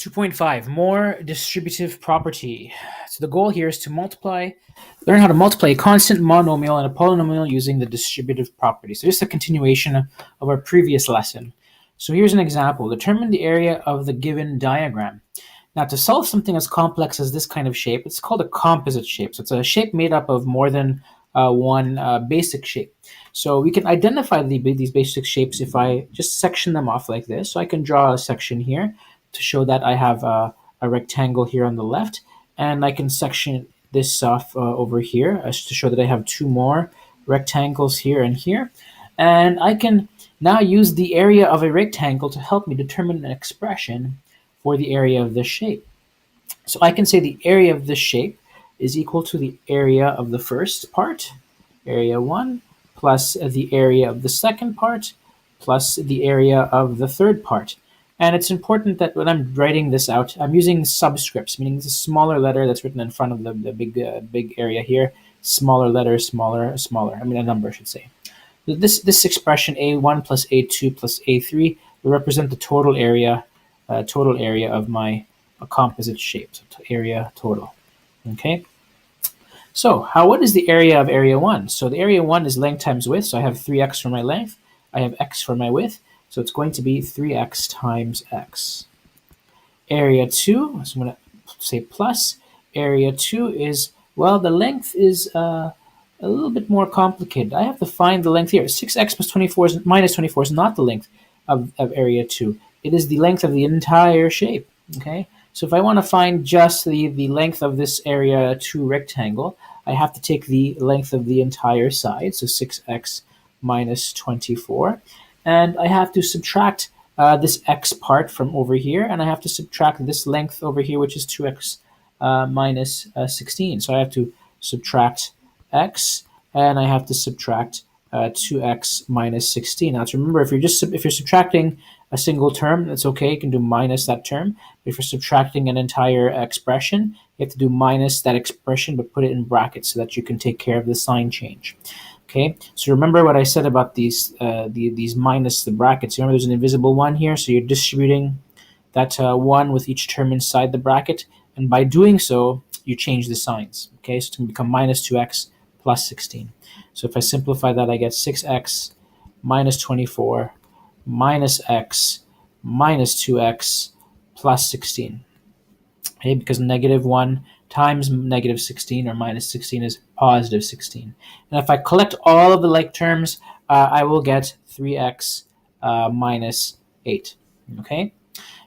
2.5, more distributive property. So the goal here is to learn how to multiply a constant monomial and a polynomial using the distributive property. So just a continuation of our previous lesson. So here's an example. Determine the area of the given diagram. Now to solve something as complex as this kind of shape, it's called a composite shape. So it's a shape made up of more than one basic shape. So we can identify these basic shapes if I just section them off like this. So I can draw a section here to show that I have a rectangle here on the left, and I can section this off over here to show that I have two more rectangles here and here. And I can now use the area of a rectangle to help me determine an expression for the area of this shape. So I can say the area of this shape is equal to the area of the first part, area 1, plus the area of the second part, plus the area of the third part. And it's important that when I'm writing this out, I'm using subscripts, meaning it's a smaller letter that's written in front of the big area here. Smaller letter, smaller, smaller. I mean, a number, I should say. This expression, A1 plus A2 plus A3, will represent the total area of my composite shape. So area total. Okay. So what is the area of area 1? So the area 1 is length times width. So I have 3x for my length. I have x for my width. So it's going to be 3x times x. Area 2, so I'm going to say plus. Area 2 is, well, the length is a little bit more complicated. I have to find the length here. 6x plus 24 is minus 24 is not the length of area 2. It is the length of the entire shape. Okay, so if I want to find just the length of this area 2 rectangle, I have to take the length of the entire side, so 6x minus 24. And I have to subtract this x part from over here, and I have to subtract this length over here, which is 2x minus 16. So I have to subtract x, and I have to subtract 2x minus 16. Now to remember, if you're subtracting a single term, that's okay. You can do minus that term. But if you're subtracting an entire expression, you have to do minus that expression, but put it in brackets so that you can take care of the sign change. Okay, so remember what I said about these minus the brackets. Remember there's an invisible one here, so you're distributing that 1 with each term inside the bracket, and by doing so, you change the signs. Okay, so it's going to become minus 2x plus 16. So if I simplify that, I get 6x minus 24 minus x minus 2x plus 16. Okay, because negative 1 times negative 16 or minus 16 is positive 16. And if I collect all of the like terms, I will get 3x minus 8. Okay.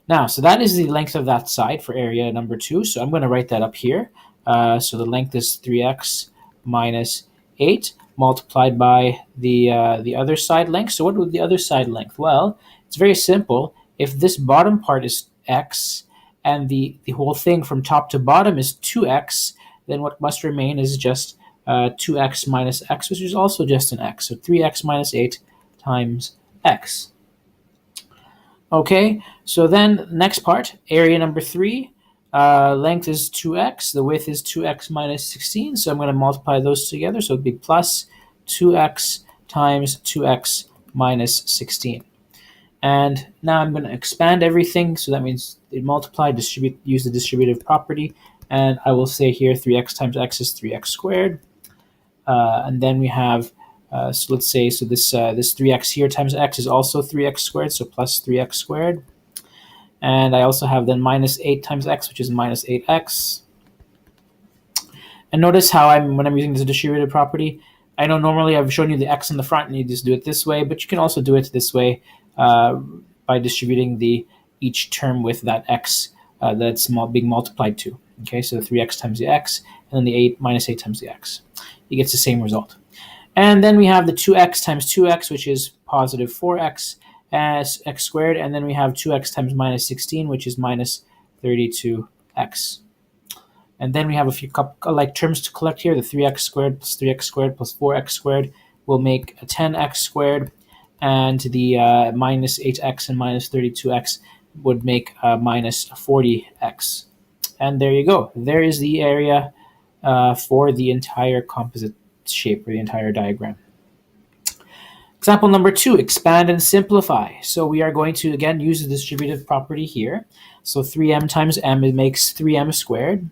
Now, so that is the length of that side for area number 2. So I'm going to write that up here. So the length is 3x minus 8 multiplied by the other side length. So what would the other side length? Well, it's very simple. If this bottom part is x, and the whole thing from top to bottom is 2x, then what must remain is just 2x minus x, which is also just an x. So 3x minus 8 times x. Okay, so then next part, area number 3, length is 2x, the width is 2x minus 16, so I'm going to multiply those together, so it'd be plus 2x times 2x minus 16. And now I'm going to expand everything, so that means multiply, distribute, use the distributive property, and I will say here 3x times x is 3x squared. And then we have, so let's say, so this 3x here times x is also 3x squared, so plus 3x squared. And I also have then minus 8 times x, which is minus 8x. And notice how when I'm using this distributive property, I know normally I've shown you the x in the front and you just do it this way, but you can also do it this way by distributing each term with that x that's being multiplied to. Okay, so 3x times the x, and then the 8 minus 8 times the x. It gets the same result. And then we have the 2x times 2x, which is positive 4x as x squared, and then we have 2x times minus 16, which is minus 32x. And then we have a few like terms to collect here. The 3x squared plus 3x squared plus 4x squared will make a 10x squared, and the minus 8x and minus 32x would make minus 40x. And there you go. There is the area for the entire composite shape or the entire diagram. Example number 2, expand and simplify. So we are going to, again, use the distributive property here. So 3m times m, it makes 3m squared.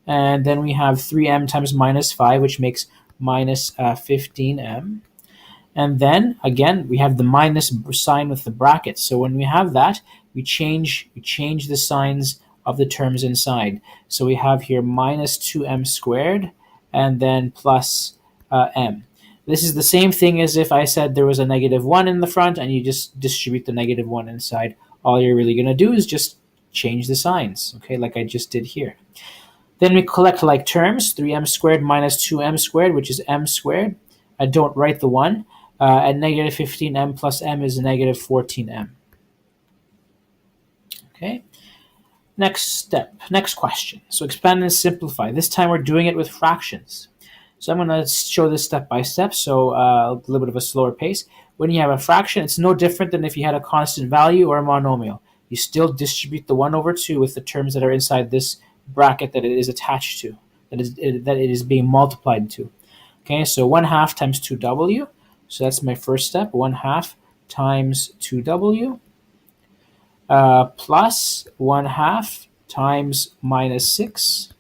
And then we have 3m times minus 5, which makes minus 15m. And then again, we have the minus sign with the bracket. So when we have that, we change the signs of the terms inside. So we have here minus 2m squared and then plus m. This is the same thing as if I said there was a negative 1 in the front and you just distribute the negative 1 inside. All you're really going to do is just change the signs, okay, like I just did here. Then we collect like terms, 3m squared minus 2m squared, which is m squared. I don't write the 1. And negative 15m plus m is negative 14m. Okay. Next step, next question. So expand and simplify. This time we're doing it with fractions. So I'm going to show this step by step, so a little bit of a slower pace. When you have a fraction, it's no different than if you had a constant value or a monomial. You still distribute the 1 over 2 with the terms that are inside this bracket that it is attached to, that it is being multiplied to. Okay, so 1/2 times 2w. So that's my first step, 1/2 times 2w plus 1/2 times minus 6.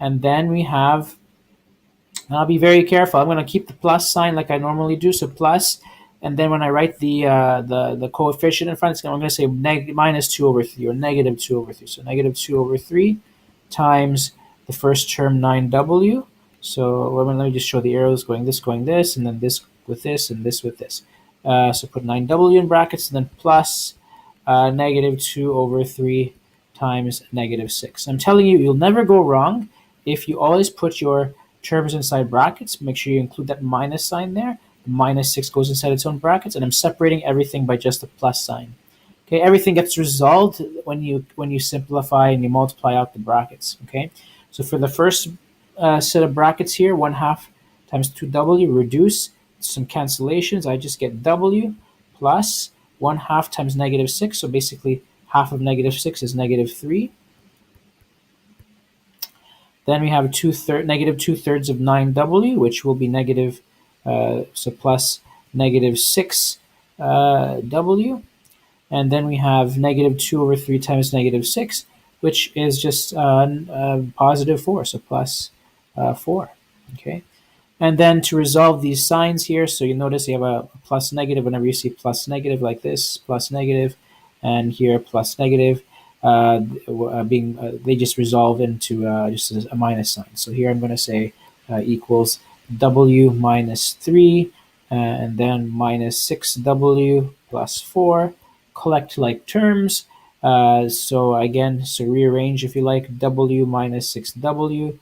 And then we have, I'll be very careful. I'm going to keep the plus sign like I normally do. So plus, and then when I write the coefficient in front, I'm going to say minus 2 over 3 or negative 2 over 3. So negative 2 over 3 times the first term 9w. So let me just show the arrows going this, and then this with this, and this with this. So put 9w in brackets, and then plus negative 2 over 3 times negative 6. I'm telling you, you'll never go wrong if you always put your terms inside brackets. Make sure you include that minus sign there. The minus 6 goes inside its own brackets, and I'm separating everything by just a plus sign. Okay, everything gets resolved when you simplify and you multiply out the brackets. Okay, so for the first set of brackets here, 1/2 times 2w, reduce some cancellations. I just get w plus 1/2 times negative 6. So basically, half of negative 6 is negative 3. Then we have negative 2/3 of 9w, which will be negative, so plus negative 6w. And then we have negative 2 over 3 times negative 6, which is just positive 4, so plus 4. Okay. And then to resolve these signs here, so you notice you have a plus negative whenever you see plus negative like this, plus negative, and here plus negative, they just resolve into just a minus sign. So here I'm going to say equals w minus 3, and then minus 6w plus 4. Collect like terms. So again, so rearrange if you like, w minus 6w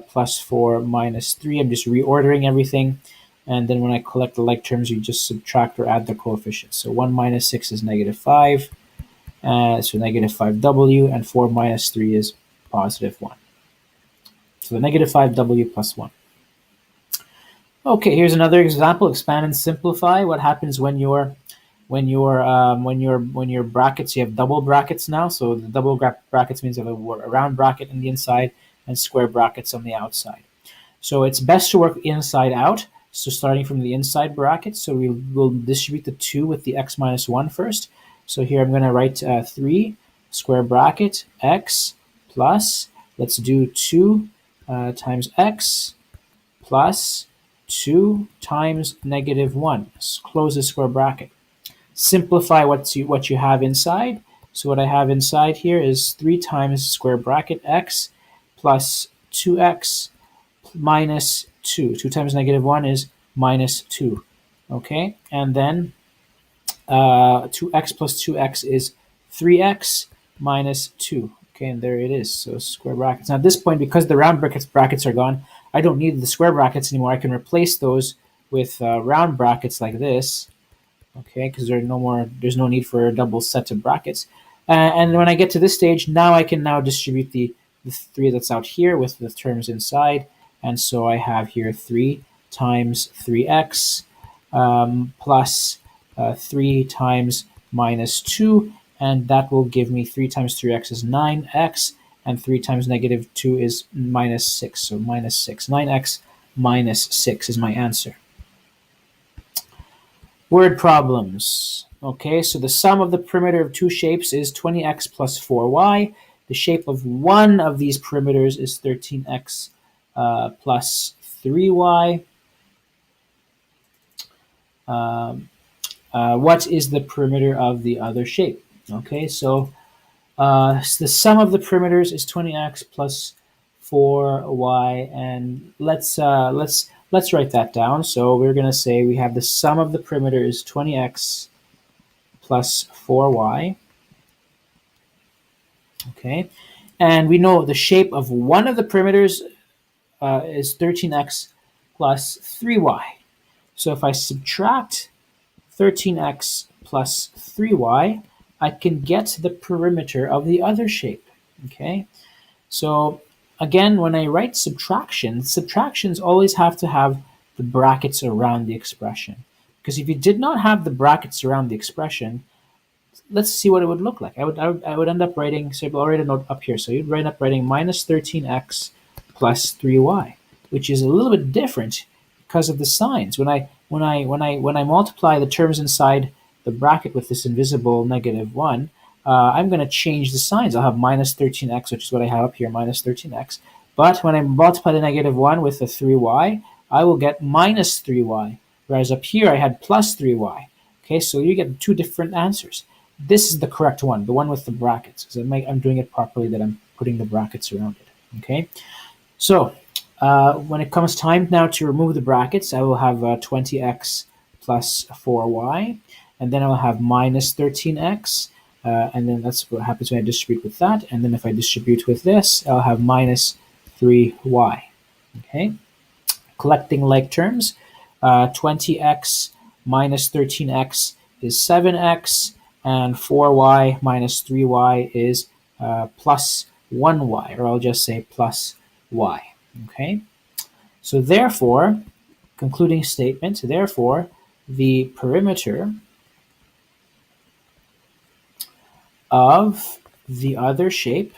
plus 4 minus 3. I'm just reordering everything. And then when I collect the like terms, you just subtract or add the coefficients. So 1 minus 6 is negative 5. So negative 5w, and 4 minus 3 is positive 1. So the negative 5w plus 1. Okay, here's another example. Expand and simplify. What happens when your brackets, you have double brackets now. So the double brackets means you have a round bracket on the inside and square brackets on the outside. So it's best to work inside out. So starting from the inside bracket, so we will distribute the 2 with the x minus 1 first. So here I'm going to write 3 square bracket x plus, let's do 2 times x plus 2 times negative 1. Let's close the square bracket. Simplify what you have inside. So what I have inside here is 3 times square bracket x plus 2x minus 2. 2 times negative 1 is minus 2. Okay, and then 2x plus 2x is 3x minus 2. Okay, and there it is. So square brackets. Now at this point, because the round brackets are gone, I don't need the square brackets anymore. I can replace those with round brackets like this. Okay, because there's no need for a double set of brackets. And when I get to this stage, now I can distribute the 3 that's out here with the terms inside. And so I have here 3 times 3x plus 3 times minus 2, and that will give me 3 times 3x is 9x, and 3 times negative 2 is minus 6, so minus 6. 9x minus 6 is my answer. Word problems. Okay, so the sum of the perimeter of two shapes is 20x plus 4y. The shape of one of these perimeters is 13x plus 3y. What is the perimeter of the other shape? Okay, so the sum of the perimeters is 20x plus 4y, and let's write that down. So we're going to say we have the sum of the perimeter is 20x plus 4y. Okay, and we know the shape of one of the perimeters is 13x plus 3y. So if I subtract 13x plus 3y, I can get the perimeter of the other shape. Okay, so again, when I write subtractions always have to have the brackets around the expression. Because if you did not have the brackets around the expression, let's see what it would look like. I would end up writing, so I'll write a note up here. So you'd end up writing minus 13x plus 3y, which is a little bit different because of the signs. When I multiply the terms inside the bracket with this invisible -1, I'm going to change the signs. I'll have minus 13x, which is what I have up here, minus 13x. But when I multiply the -1 with the 3y, I will get minus 3y. Whereas up here I had plus 3y. Okay, so you get two different answers. This is the correct one, the one with the brackets, because I'm doing it properly that I'm putting the brackets around it. Okay, so when it comes time now to remove the brackets, I will have 20x plus 4y, and then I'll have minus 13x, and then that's what happens when I distribute with that. And then if I distribute with this, I'll have minus 3y. Okay, collecting like terms, 20x minus 13x is 7x, and 4y minus 3y is plus 1y, or I'll just say plus y. Okay, so therefore, concluding statement, therefore, the perimeter of the other shape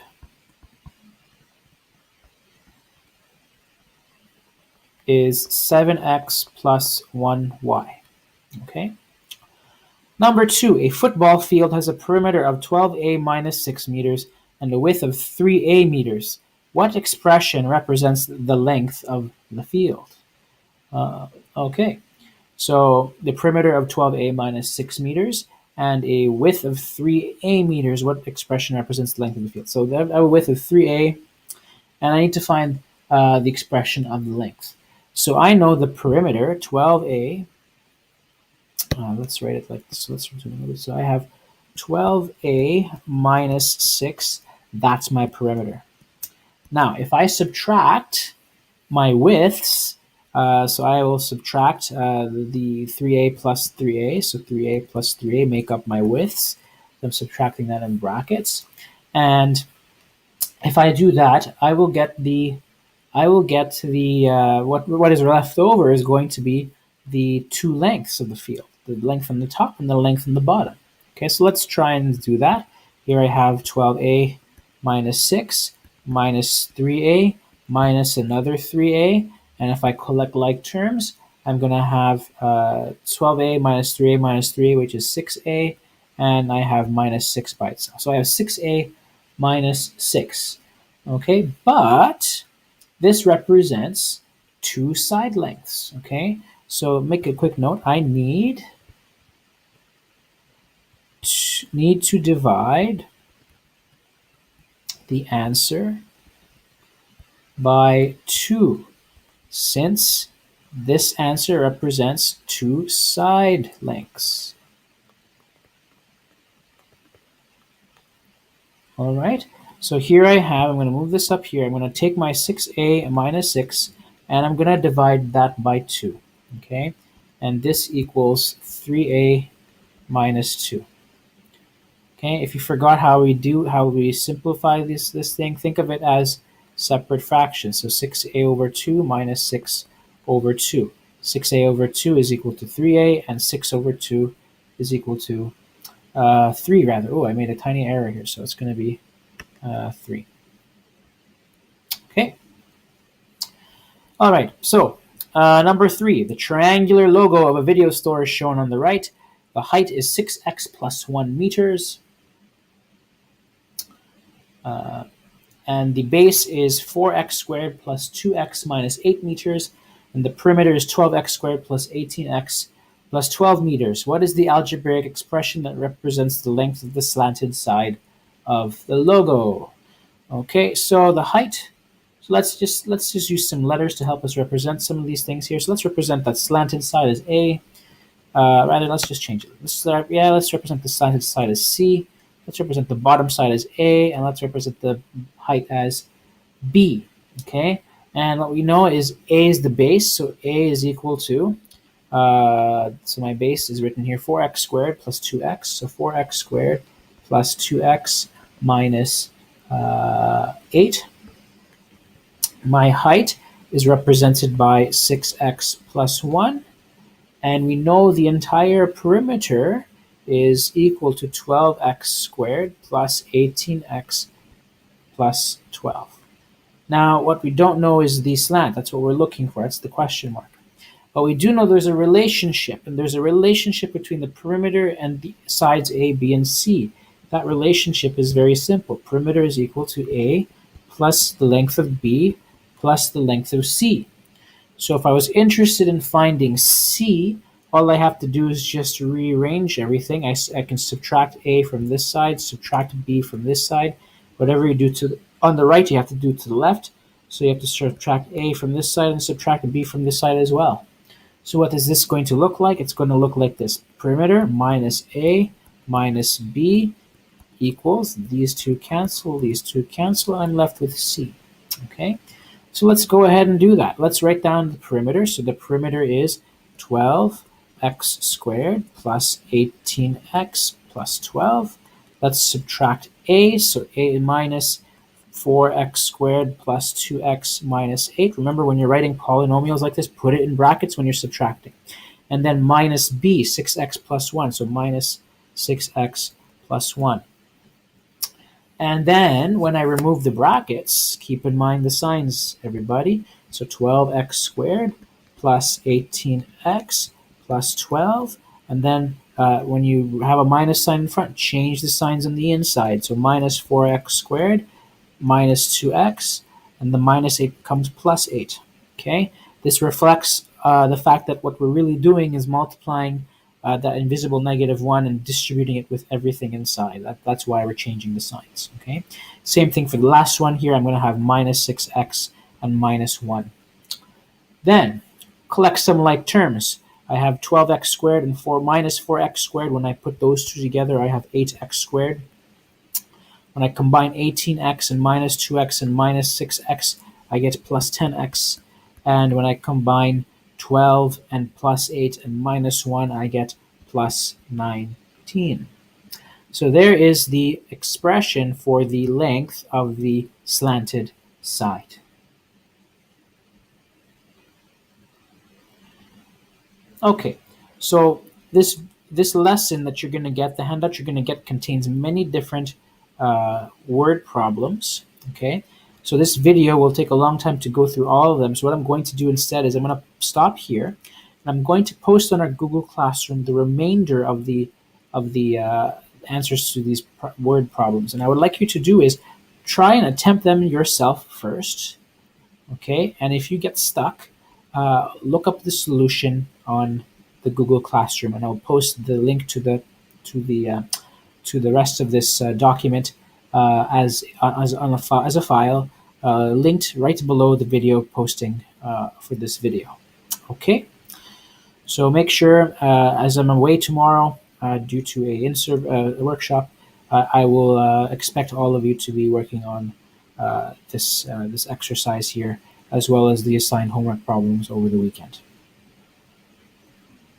is 7x plus 1y. Okay. Number 2, a football field has a perimeter of 12a minus 6 meters and a width of 3a meters. What expression represents the length of the field? Okay, so the perimeter of 12a minus 6 meters and a width of 3a meters. What expression represents the length of the field? So I have a width of 3a, and I need to find the expression of the length. So I know the perimeter, 12a. Let's write it like this. So I have 12a minus 6. That's my perimeter. Now, if I subtract my widths, so I will subtract the 3a plus 3a. So 3a plus 3a make up my widths. I'm subtracting that in brackets. And if I do that, I will get the what is left over is going to be the two lengths of the field, the length from the top and the length from the bottom. Okay, so let's try and do that. Here I have 12a minus 6 minus 3a minus another 3a, and if I collect like terms, I'm going to have 12a minus 3a, which is 6a, and I have minus 6 by itself. So I have 6a minus 6. Okay, but this represents two side lengths. Okay, so make a quick note. I need to divide the answer by 2, since this answer represents two side lengths. All right, so here I have, I'm going to move this up here. I'm going to take my 6a minus 6, and I'm going to divide that by 2. Okay, and this equals 3a minus 2. Okay, if you forgot how we simplify this thing, think of it as separate fractions. So 6a over 2 minus 6 over 2. 6a over 2 is equal to 3a, and 6 over 2 is equal to 3 rather. Oh, I made a tiny error here, so it's going to be 3. Okay. All right, so Number 3, the triangular logo of a video store is shown on the right. The height is 6x plus 1 meters. And the base is 4x squared plus 2x minus 8 meters. And the perimeter is 12x squared plus 18x plus 12 meters. What is the algebraic expression that represents the length of the slanted side of the logo? Okay, so the height. So let's just use some letters to help us represent some of these things here. So let's represent that slanted side as A. Rather, let's just change it. Let's represent the slanted side as C. Let's represent the bottom side as A, and let's represent the height as B. Okay, and what we know is A is the base, so A is equal to. So my base is written here 4x squared plus 2x. So 4x squared plus 2x minus 8. My height is represented by 6x plus 1. And we know the entire perimeter is equal to 12x squared plus 18x plus 12. Now, what we don't know is the slant. That's what we're looking for. That's the question mark. But we do know there's a relationship, and there's a relationship between the perimeter and the sides A, B, and C. That relationship is very simple. Perimeter is equal to A plus the length of B plus the length of C. So if I was interested in finding C, all I have to do is just rearrange everything. I can subtract A from this side, subtract B from this side. Whatever you do on the right, you have to do to the left. So you have to subtract A from this side and subtract B from this side as well. So what is this going to look like? It's going to look like this. Perimeter minus A minus B equals, these two cancel, I'm left with C. Okay, so let's go ahead and do that. Let's write down the perimeter. So the perimeter is 12x squared plus 18x plus 12. Let's subtract A, so A minus 4x squared plus 2x minus 8. Remember, when you're writing polynomials like this, put it in brackets when you're subtracting. And then minus B, 6x plus 1, so minus 6x plus 1. And then when I remove the brackets, keep in mind the signs, everybody. So 12x squared plus 18x plus 12. And then when you have a minus sign in front, change the signs on the inside. So minus 4x squared minus 2x, and the minus 8 becomes plus 8. Okay, this reflects the fact that what we're really doing is multiplying that invisible -1 and distributing it with everything inside. That's why we're changing the signs. Okay, same thing for the last one here. I'm going to have minus 6x and minus 1. Then collect some like terms. I have 12x squared and minus 4x squared. When I put those two together, I have 8x squared. When I combine 18x and minus 2x and minus 6x, I get plus 10x. And when I combine 12 and plus 8 and minus 1, I get plus 19. So there is the expression for the length of the slanted side. Okay, so this lesson that you're going to get, the handout you're going to get, contains many different word problems. Okay, so this video will take a long time to go through all of them. So what I'm going to do instead is I'm going to stop here, and I'm going to post on our Google Classroom the remainder of the answers to these word problems. And I would like you to do is try and attempt them yourself first. Okay, and if you get stuck, look up the solution on the Google Classroom, and I'll post the link to the rest of this document as a file linked right below the video posting for this video. Okay, so make sure as I'm away tomorrow due to a workshop, I will expect all of you to be working on this exercise here, as well as the assigned homework problems over the weekend.